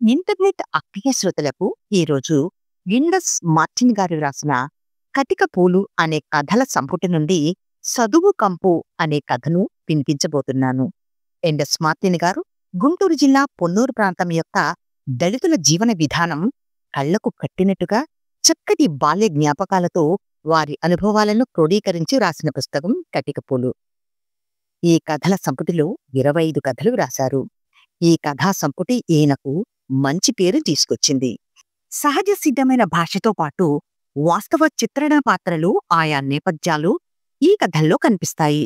Internet అప్రియ శ్రోతలకు ఈరోజు Indus Martin గారు రాసిన కటిక పూలు అనే కథల సంపుటి నుండి చదువు కంపు అనే కథను వినిపించబోతున్నాను. ఇండస్ మార్టిన్ గారు గుంటూరు జిల్లా పొన్నూరు ప్రాంతం యొక్క దళితుల జీవన విధానం కళ్లకు కట్టినట్టుగా చక్కటి బాల్య జ్ఞాపకాలతో వారి అనుభవాలను క్రోడీకరించి రాసిన పుస్తకం కటిక పూలు. ఈ కథల సంపుటిలో 25 కథలు రాశారు. ఈ కథా సంపుటి ఈయనకు మంచి పేరు తీసుకొచ్చింది. సహజ సిద్ధమైన భాషతో పాటు వాస్తవ చిత్రణ పాత్రలు, ఆయా నేపథ్యాలు ఈ కథల్లో కనిపిస్తాయి.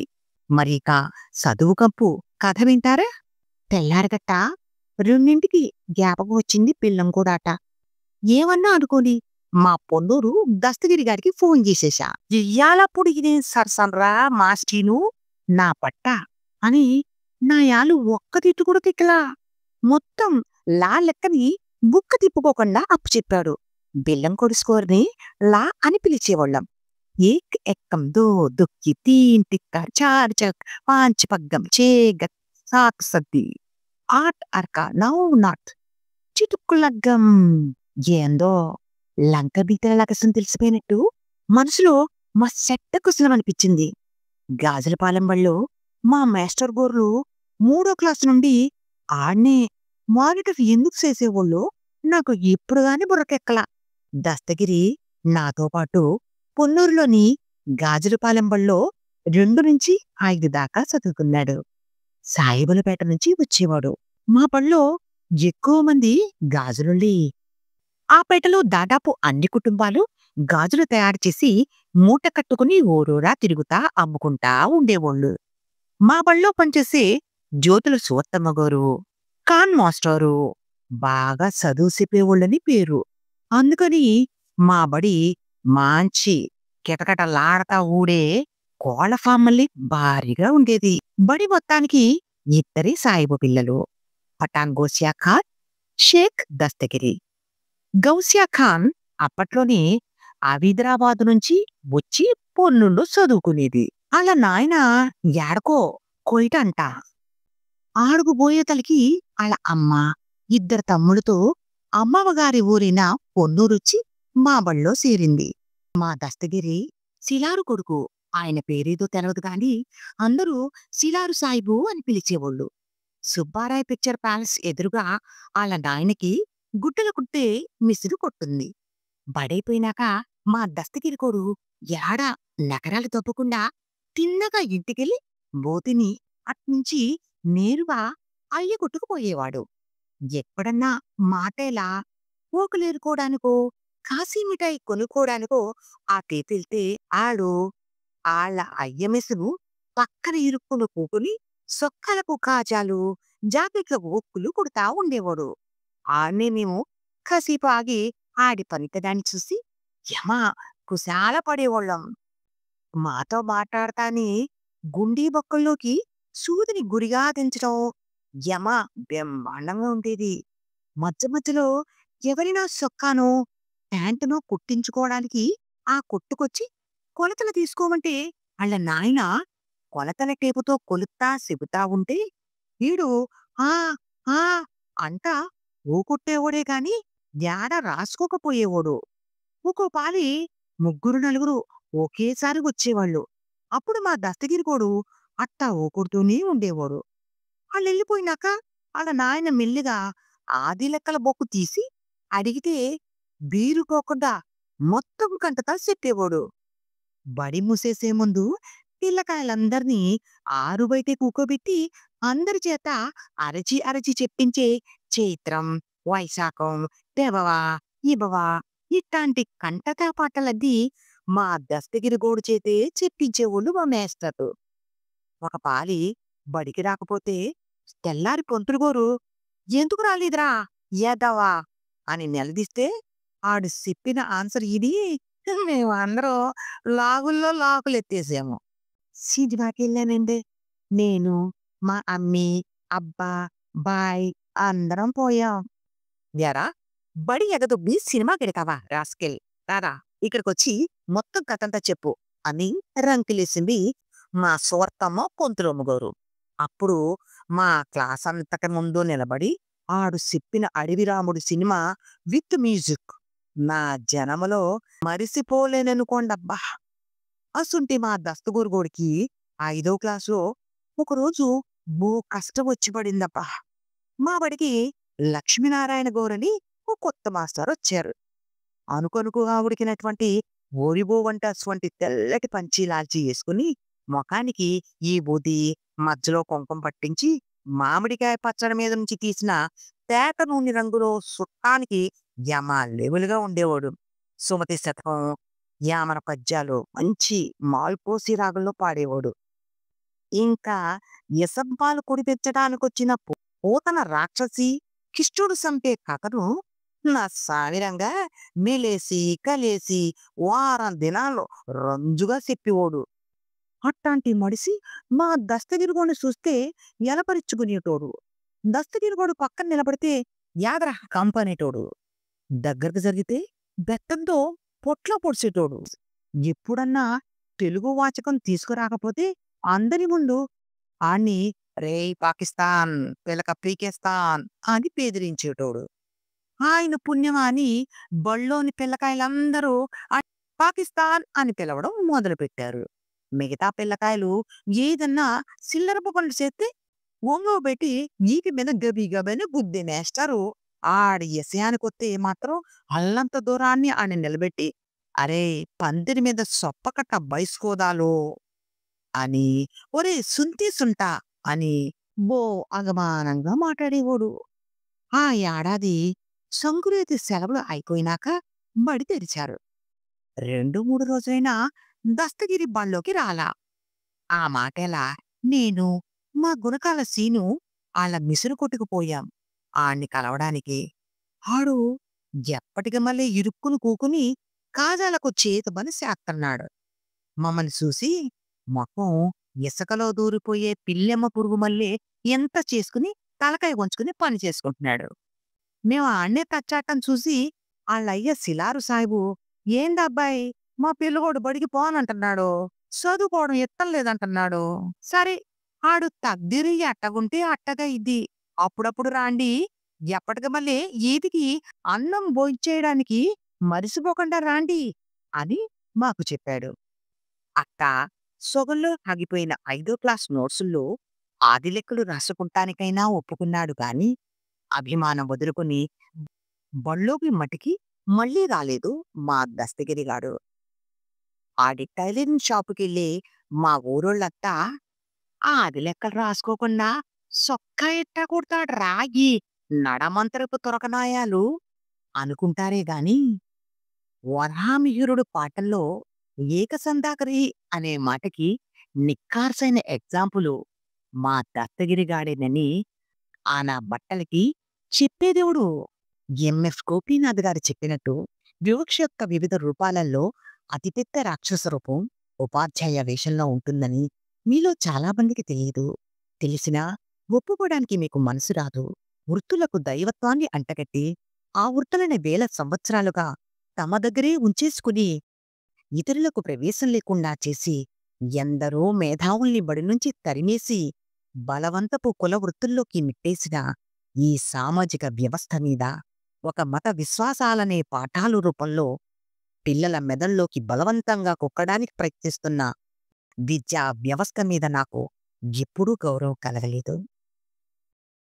మరీక చదువు కంపు కథ వింటారా? తెల్లారగట్ట 2ంటికి జ్ఞాపకం వచ్చింది పిల్లం కూడాట. ఏమన్నా అనుకోని మా పొన్నూరు దస్తగిరి గారికి ఫోన్ చేసేశా. ఇయ్యాలప్పుడు ఇదేం సరసనరా మాస్టీను నా పట్ట అని నా యాలు ఒక్క తిట్టు కూడా తిక్కలా. మొత్తం లా లెక్కని బుక్క తిప్పుకోకుండా అప్పు చెప్పాడు. బెల్లం కొడుసుకోరిని లా అని పిలిచేవాళ్ళం. ఏక్ ఎక్కం దో దుక్కి తీన్ తిక్క చార్ చక్ పాంచ్ పగ్గం చేగ సాక్ సద్ది ఆట్ అర్క నౌ నాట్ చిటుక్కులగ్గం. ఏందో లంక బీతల లకసం తెలిసిపోయినట్టు మనసులో మా చెడ్డ కుశలం అనిపించింది. గాజులపాలెం బళ్ళో మా మాస్టర్ గోర్లు 3వ క్లాసు నుండి ఆడ్నే మానిటర్ ఎందుకు చేసేవాళ్ళో నాకు ఎప్పుడుగాని బుర్రకెక్కలా. దస్తగిరి నాతో పాటు పొన్నూరులోని గాజులపాలెం బళ్ళో 2 నుంచి 5 దాకా చదువుకున్నాడు. సాయిబులపేట నుంచి వచ్చేవాడు. మా బళ్ళో ఎక్కువ మంది గాజులుండి ఆ పేటలో దాదాపు అన్ని కుటుంబాలు గాజులు తయారు చేసి మూట కట్టుకుని ఊరూరా తిరుగుతా అమ్ముకుంటా ఉండేవాళ్ళు. మా బళ్ళో పనిచేసే జ్యోతుల సువత్తమ్మ గారు, కాన్ మాస్టారు బాగా చదువు చెప్పేవాళ్ళని పేరు. అందుకని మా బడి మంచి కిటకటలాడతా ఊడే కోళ్ల ఫామ్మల్లి భారీగా ఉండేది. బడి మొత్తానికి 2 సాయిబు పిల్లలు, పఠాన్ గౌసియా ఖాన్, షేక్ దస్తగిరి. గౌసియా ఖాన్ అప్పట్లోనే హైదరాబాద్ నుంచి వచ్చి పొన్నూరులో చదువుకునేది. అలా నాయన ఏడకో కొయిటంట. ఆడుగు పోయేతలకి వాళ్ళ అమ్మ 2 తమ్ముడితో అమ్మమ్మగారి ఊరిన పొన్నూరొచ్చి మా బళ్ళో చేరింది. మా దస్తగిరి శిలారు కొడుకు. ఆయన పేరేదో తెలవదు గాని అందరూ శిలారు సాయిబు అని పిలిచేవాళ్ళు. సుబ్బారాయ్ పిక్చర్ ప్యాలెస్ ఎదురుగా వాళ్ళ నాయనకి గుట్టలు కుట్టే మిసిరు కొట్టుంది. బడైపోయినాక మా దస్తగిరి కొడు ఏడ నగరాలు తప్పకుండా తిన్నగా ఇంటికెళ్ళి బోతిని అట్నుంచి నేరుగా అయ్య కొట్టుకుపోయేవాడు. ఎప్పుడన్నా మాటేలా పోకులేరుకోవడానికో కాశీ మిఠాయి కొనుక్కోవడానికో ఆ కేపెళ్తే ఆడు ఆళ్ళ అయ్య మెసును పక్కన ఇరుక్కును కూకుని సొక్కలకు కాజాలు, జాకెట్లకు ఒక్కులు కుడతా ఉండేవాడు. ఆడ్నే మేము కాసేపు ఆగి ఆడి పనితనాన్ని చూసి యమా కుశాల పడేవాళ్ళం. మాతో మాట్లాడతానే గుండీ బొక్కల్లోకి సూదిని గురిగా దించడం యమ బ్రహ్మాండంగా ఉండేది. మధ్య మధ్యలో ఎవరైనా సొక్కానో ప్యాంటునో కుట్టించుకోవడానికి ఆ కొట్టుకొచ్చి కొలతలు తీసుకోమంటే వాళ్ళ నాయన కొలతల టేపుతో కొలుత్తా చెబుతా ఉంటే వీడు ఆ ఆ అంటా ఊకొట్టేవాడే గాని యాడ రాసుకోకపోయేవాడు. ఒక్కో పాలి 3 4 ఒకేసారి వచ్చేవాళ్ళు. అప్పుడు మా దస్తగిరికోడు అట్టా ఊకొడుతూనే ఉండేవాడు. వాళ్ళెళ్ళిపోయినాక వాళ్ళ నాయన మెల్లిగా ఆది లెక్కల బొక్కు తీసి అడిగితే బీరుకోకుండా మొత్తం కంటతా చెప్పేవాడు. బడి మూసేసే ముందు పిల్లకాయలందర్నీ ఆరు బయటే కూకోబెట్టి అందరి చేత అరచి అరచి చెప్పించే చైత్రం, వైశాఖం, తెవవా, ఇబవా ఇట్లాంటి కంటతా పాటలన్నీ మా దస్తగిరి గోడు చేతే చెప్పించేవాళ్ళు మా మేస్టరు. ఒక పాలి బడికి రాకపోతే తెల్లారి పొంతులు గోరు ఎందుకు రాలేదురా ఏదవా అని నిలదీస్తే ఆడు చెప్పిన ఆన్సర్ ఇది మేమందరం లాగుల్లో లాకులెత్తేసాము. సినిమాకెళ్ళానండి. నేను, మా అమ్మి, అబ్బా, బాయ్ అందరం పోయాం. యారా బడి ఎగదొబ్బి సినిమాకెడతావా రాస్కెల్, రారా ఇక్కడికొచ్చి మొత్తం కథంతా చెప్పు అని రంకిలేసింది మా సోర్తమ్మ పొంతులమ్మ గారు. అప్పుడు మా క్లాస్ అంతటి ముందు నిలబడి ఆడు చెప్పిన అడవిరాముడు సినిమా విత్ మ్యూజిక్ నా జనమలో మరిసిపోలేననుకోండబ్బా. అసుంటి మా దస్తగిరిగోడికి 5వ క్లాసులో ఒకరోజు కష్టం వచ్చి పడిందబ్బా. మా బడికి లక్ష్మీనారాయణ గౌరని ఓ కొత్త మాస్టర్ వచ్చారు. అనుకొనుకుగా ఉడికినటువంటి ఓరిబో వంట అటువంటి తెల్లటి పంచి లాల్చీ వేసుకుని మొఖానికి ఈ బూది మధ్యలో కుంకుమ పట్టించి మామిడికాయ పచ్చడి మీద నుంచి తీసిన తేట నూనె రంగులో సుట్టానికి యమ లెవెలుగా ఉండేవాడు. సుమతి శతకం, యామన పద్యాలు మంచి మాల్పోసి రాగంలో పాడేవాడు. ఇంకా ఇసబ్బాలు కుడిపెచ్చడానికొచ్చిన పోతన రాక్షసి కిష్టుడు సంపే కథను నా సామిరంగా మెలేసి కలేసి వారం దినాల్లో రంజుగా చెప్పేవాడు. అట్టాంటి మడిసి మా దస్తగిరిగోని చూస్తే ఎలపరిచుకునేటోడు. దస్తగిరిగోడు పక్కన నిలబడితే యాదర కంపనేటోడు. దగ్గరకు జరిగితే బెత్తంతో పొట్లో పొడిచేటోడు. ఎప్పుడన్నా తెలుగు వాచకం తీసుకురాకపోతే అందరి ముందు ఆణ్ణి రేయ్ పాకిస్తాన్ పిలక పీకేస్తాన్ అని బెదిరించేటోడు. ఆయన పుణ్యమా అని బళ్ళోని పిల్లకాయలందరూ ఆ పాకిస్తాన్ అని పిలవడం మొదలుపెట్టారు. మిగతా పిల్లకాయలు ఏదన్నా సిల్లరపు పనులు చేస్తే ఒంగోబెట్టి ఈకి మీద గబి గబని గుద్దినేస్తారు. ఆడి యశయానికొస్తే మాత్రం అల్లంత దూరాన్ని ఆయన నిలబెట్టి అరే పందిరి మీద సొప్పకట్ట బైసుకోదాలో అని ఒరే సుంతి సుంటా అని బో అగమానంగా మాట్లాడేవాడు. ఆ ఏడాది సంకురేతి సెలవులు అయిపోయినాక బడి తెరిచారు. 2-3 రోజులైనా దస్తగిరి బళ్ళోకి రాలా. ఆ మాటేలా నేను మా గుణకాల సీను ఆళ్ళ మిసురు కొట్టుకుపోయాం ఆణ్ణి కలవడానికి. ఆడు ఎప్పటికి మళ్ళీ ఇరుక్కుని కూకుని కాజాలకు చేతుబని చేస్తున్నాడు. మమ్మల్ని చూసి మొఖం ఇసకలో దూరిపోయే పిల్లెమ్మ పురుగు మళ్ళీ ఎంత చేసుకుని తలకాయ వంచుకుని పని చేసుకుంటున్నాడు. మేము ఆణ్ణే తచ్చాటం చూసి ఆళ్ళయ్య సిలారు సాయిబు ఏందబ్బాయి మా పిల్లగోడు బడికి పోనంటున్నాడు, చదువుకోవడం ఇష్టం లేదంటున్నాడు. సరే ఆడు తగ్దిరి అట్టగుంటే అట్టగా ఇది అప్పుడప్పుడు రాండి, ఎప్పటికి మళ్ళీ ఈదికి అన్నం భోంచేయడానికి మరిసిపోకుండా రాండి అని మాకు చెప్పాడు. అక్క సొగంలో ఆగిపోయిన 5వ క్లాస్ నోట్సుల్లో ఆది లెక్కలు రాసుకుంటానికైనా ఒప్పుకున్నాడు గాని అభిమానం వదులుకుని బళ్ళోకి మటికి మళ్ళీ రాలేదు మా దస్తగిరిగాడు. ఆడి టైలరింగ్ షాపుకెళ్ళి మా ఊరోళ్ళంతా ఆది లెక్కలు రాసుకోకుండా సొక్క ఎట్టా కొడతాడు రాగి నడమంతరపు తొరకనాయాలు అనుకుంటారే గాని వరామిహిరుడు పాటల్లో ఏకసందాకరి అనే మాటకి నిక్కార్సైన ఎగ్జాంపులు మా దత్తగిరిగాడేనని ఆ నా బట్టలకి చెప్పేదేవుడు. ఎంఎఫ్ గోపీనాథ్ గారు చెప్పినట్టు వివక్ష యొక్క వివిధ రూపాలలో అతిపెద్ద రాక్షస రూపం ఉపాధ్యాయ వేషంలో ఉంటుందని మీలో చాలా మందికి తెలియదు. తెలిసినా ఒప్పుకోవడానికి మీకు మనసు రాదు. వృత్తులకు దైవత్వాన్ని అంటగట్టి ఆ వృత్తులని వేల సంవత్సరాలుగా తమ దగ్గరే ఉంచేసుకుని ఇతరులకు ప్రవేశం లేకుండా చేసి ఎందరో మేధావుల్ని బడి నుంచి తరిమేసి బలవంతపు కుల వృత్తుల్లోకి నెట్టేసిన ఈ సామాజిక వ్యవస్థ మీద ఒక మత విశ్వాసాలనే పాఠాలు రూపంలో పిల్లల మెదల్లోకి బలవంతంగా కుక్కడానికి ప్రయత్నిస్తున్న విద్యా వ్యవస్థ మీద నాకు ఎప్పుడూ గౌరవం కలగలేదు.